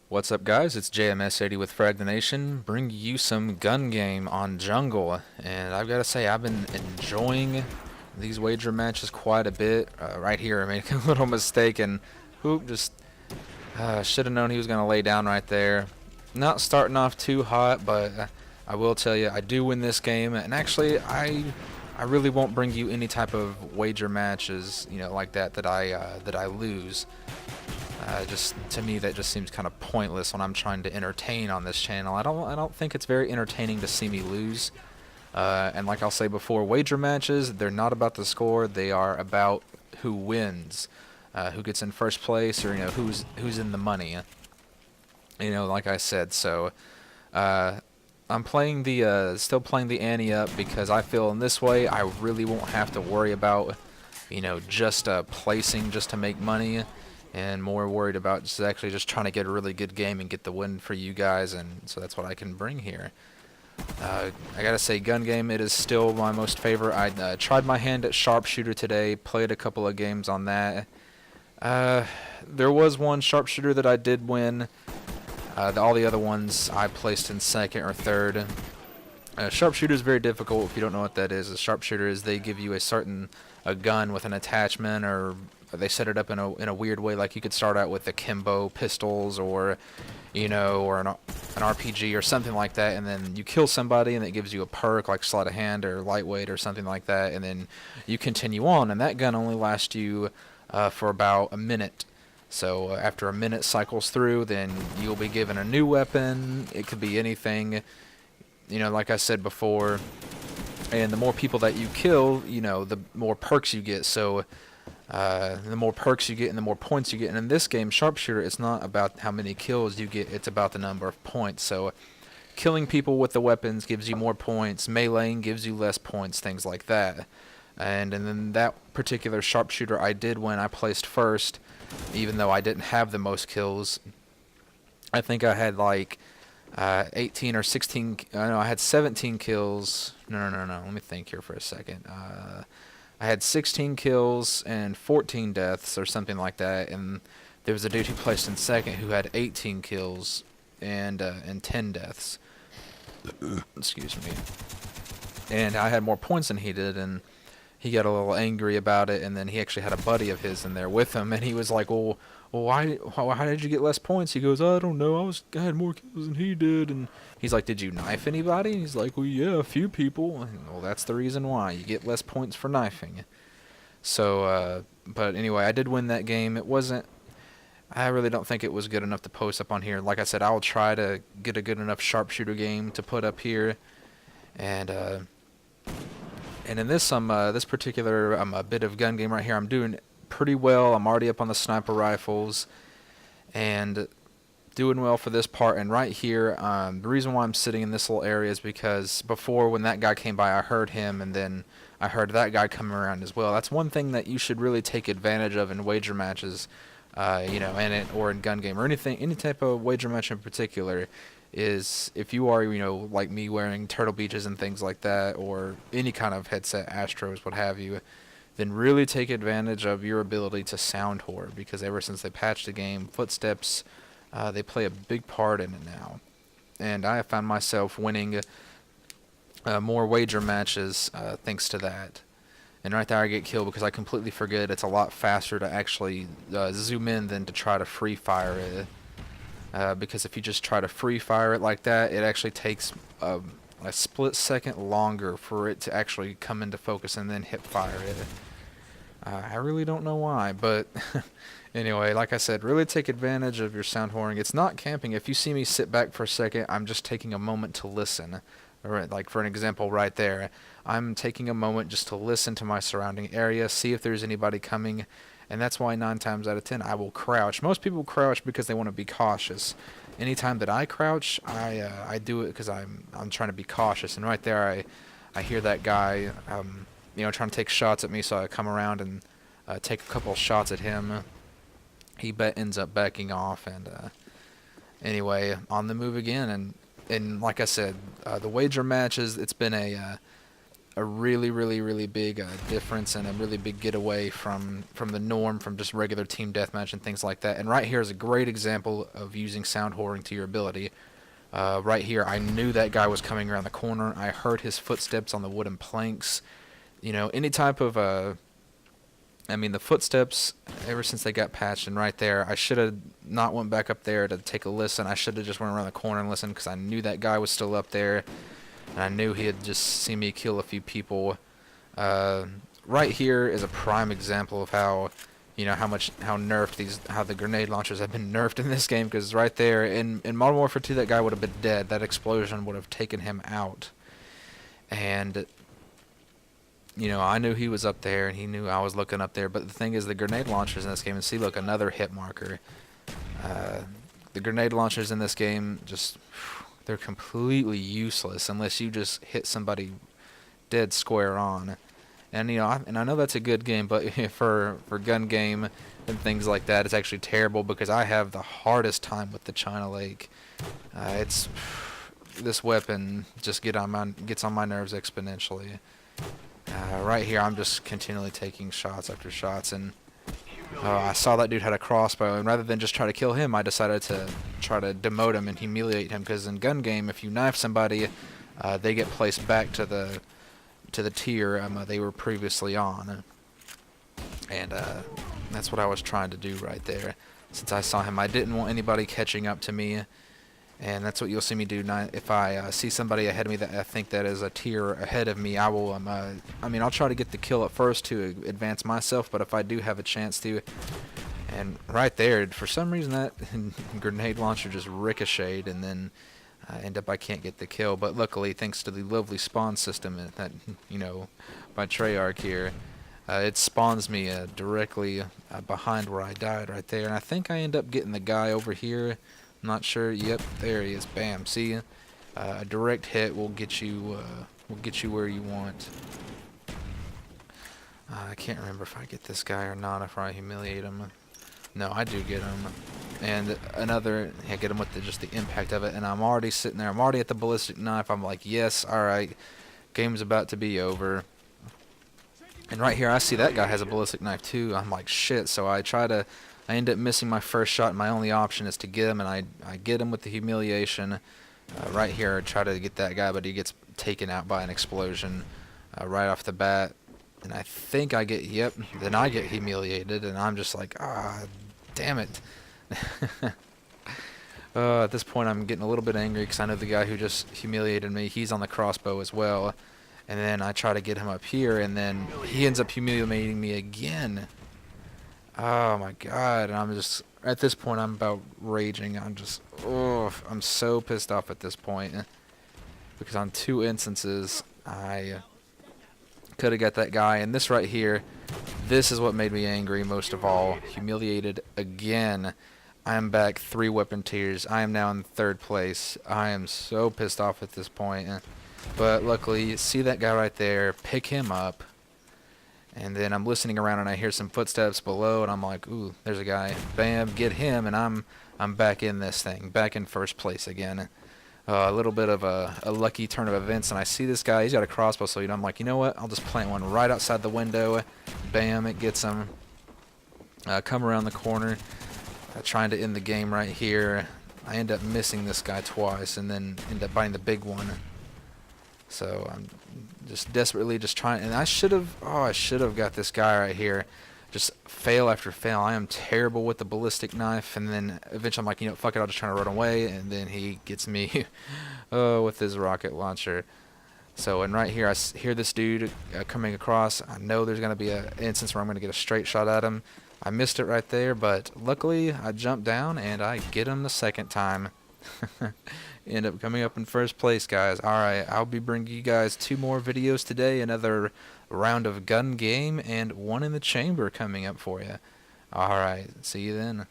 What's up, guys? It's JMS80 with Frag the Nation, bring you some gun game on Jungle. And I've got to say, I've been enjoying these wager matches quite a bit. Right here, I made a little mistake and hoop just should have known he was going to lay down right there. Not starting off too hot, but I will tell you, I do win this game. And actually, I really won't bring you any type of wager matches, like that I lose. Just to me, that just seems kind of pointless when I'm trying to entertain on this channel. I don't think it's very entertaining to see me lose. And like I'll say before, wager matches, they're not about the score. They are about who wins, who gets in first place, or who's in the money. Like I said. So I'm playing the still playing the ante up because I feel in this way I really won't have to worry about just placing just to make money, and more worried about just trying to get a really good game and get the win for you guys. And so that's what I can bring here. I gotta say, Gungame, it is still my most favorite. I tried my hand at sharpshooter today, played a couple of games on that. There was one sharpshooter that I did win. All the other ones I placed in second or third. Sharpshooter is very difficult if you don't know what that is. A sharpshooter is they give you a gun with an attachment, or they set it up in a weird way. Like you could start out with akimbo pistols, or or an RPG or something like that, and then you kill somebody and it gives you a perk like sleight of hand or lightweight or something like that, and then you continue on, and that gun only lasts you for about a minute. So after a minute cycles through, then you'll be given a new weapon. It could be anything, like I said before. And the more people that you kill, the more perks you get. So the more perks you get and the more points you get. And in this game, sharpshooter, it's not about how many kills you get, it's about the number of points. So killing people with the weapons gives you more points, meleeing gives you less points, things like that. And then that particular sharpshooter I did win. I placed first, even though I didn't have the most kills. I think I had like 18 or 16. No, I had 17 kills. No. Let me think here for a second. I had 16 kills and 14 deaths or something like that, and there was a dude who placed in second who had 18 kills and 10 deaths. Excuse me. And I had more points than he did, and he got a little angry about it, and then he actually had a buddy of his in there with him, and he was like, well, why how did you get less points? He goes, I don't know, I had more kills than he did. And he's like, did you knife anybody? And he's like, well, yeah, a few people. And, well, that's the reason why you get less points for knifing. So but anyway, I did win that game. I really don't think it was good enough to post up on here. Like I said, I'll try to get a good enough sharpshooter game to put up here. And in this particular a bit of gun game right here, I'm doing pretty well. I'm already up on the sniper rifles and doing well for this part. And right here, the reason why I'm sitting in this little area is because before, when that guy came by, I heard him, and then I heard that guy coming around as well. That's one thing that you should really take advantage of in wager matches, or in gun game or anything, any type of wager match in particular, is if you are, like me, wearing Turtle Beaches and things like that, or any kind of headset, Astros, what have you, then really take advantage of your ability to sound whore, because ever since they patched the game, footsteps, they play a big part in it now. And I have found myself winning more wager matches thanks to that. And right there I get killed because I completely forget it's a lot faster to actually zoom in than to try to free fire it. Because if you just try to free fire it like that, it actually takes a split second longer for it to actually come into focus and then hip fire it. I really don't know why, but anyway, like I said, really take advantage of your sound whoring. It's not camping. If you see me sit back for a second, I'm just taking a moment to listen. Or like for an example right there, I'm taking a moment just to listen to my surrounding area, see if there's anybody coming. And that's why 9 times out of 10 I will crouch. Most people crouch because they want to be cautious. Anytime that I crouch, I do it because I'm trying to be cautious. And right there, I hear that guy, trying to take shots at me. So I come around and take a couple of shots at him. He ends up backing off, and anyway, on the move again. And like I said, the wager matches, it's been a really big difference and a really big getaway from the norm, from just regular team deathmatch and things like that. And right here is a great example of using sound whoring to your ability. Right here, I knew that guy was coming around the corner. I heard his footsteps on the wooden planks. You know, any type of I mean, the footsteps, ever since they got patched, and right there, I should have not went back up there to take a listen. I should have just went around the corner and listened, because I knew that guy was still up there, and I knew he had just seen me kill a few people. Right here is a prime example of how, you know, how the grenade launchers have been nerfed in this game, because right there, in Modern Warfare 2, that guy would have been dead. That explosion would have taken him out. And you know, I knew he was up there, and he knew I was looking up there. But the thing is, the grenade launchers in this game, and see, look, another hit marker. The grenade launchers in this game, just, they're completely useless unless you just hit somebody dead square on. And, you know, I know that's a good game, but for Gungame and things like that, it's actually terrible, because I have the hardest time with the China Lake. This weapon just gets on my nerves exponentially. Right here, I'm just continually taking shots after shots, and I saw that dude had a crossbow, and rather than just try to kill him, I decided to try to demote him and humiliate him, because in Gungame, if you knife somebody, they get placed back to the tier they were previously on, and that's what I was trying to do right there. Since I saw him, I didn't want anybody catching up to me. And that's what you'll see me do. If I see somebody ahead of me that I think that is a tier ahead of me, I will. I mean, I'll try to get the kill at first to advance myself. But if I do have a chance to, and right there, for some reason that grenade launcher just ricocheted, and then I can't get the kill. But luckily, thanks to the lovely spawn system that, you know, by Treyarch here, it spawns me directly behind where I died right there. And I think I end up getting the guy over here. Not sure. Yep, there he is. Bam. See, a direct hit will get you where you want. I can't remember if I get this guy or not. If I humiliate him, no, I do get him. And I get him with just the impact of it. And I'm already sitting there. I'm already at the ballistic knife. I'm like, yes, all right, game's about to be over. And right here, I see that guy has a ballistic knife too. I'm like, shit. So I end up missing my first shot, and my only option is to get him, and I get him with the humiliation. Right here, I try to get that guy, but he gets taken out by an explosion right off the bat. And I think then I get humiliated, and I'm just like, damn it. At this point, I'm getting a little bit angry, because I know the guy who just humiliated me, he's on the crossbow as well. And then I try to get him up here, and then he ends up humiliating me again. Oh my god, and I'm just, at this point, I'm about raging. I'm so pissed off at this point, because on 2 instances, I could have got that guy, and this right here, this is what made me angry most of all. Humiliated again. I am back 3 weapon tiers. I am now in 3rd place. I am so pissed off at this point, but luckily, see that guy right there, pick him up. And then I'm listening around, and I hear some footsteps below, and I'm like, ooh, there's a guy. Bam, get him, and I'm back in this thing, back in 1st place again. A little bit of a lucky turn of events, and I see this guy. He's got a crossbow, so I'm like, you know what? I'll just plant one right outside the window. Bam, it gets him. Come around the corner, trying to end the game right here. I end up missing this guy twice, and then end up biting the big one. So I'm just desperately just trying, and I should have got this guy right here. Just fail after fail. I am terrible with the ballistic knife, and then eventually I'm like, you know, fuck it, I'll just try to run away, and then he gets me with his rocket launcher. So, and right here, I hear this dude coming across. I know there's going to be an instance where I'm going to get a straight shot at him. I missed it right there, but luckily I jumped down, and I get him the 2nd time. End up coming up in 1st place, guys. Alright, I'll be bringing you guys 2 more videos today. Another round of Gungame and one in the chamber coming up for you. Alright, see you then.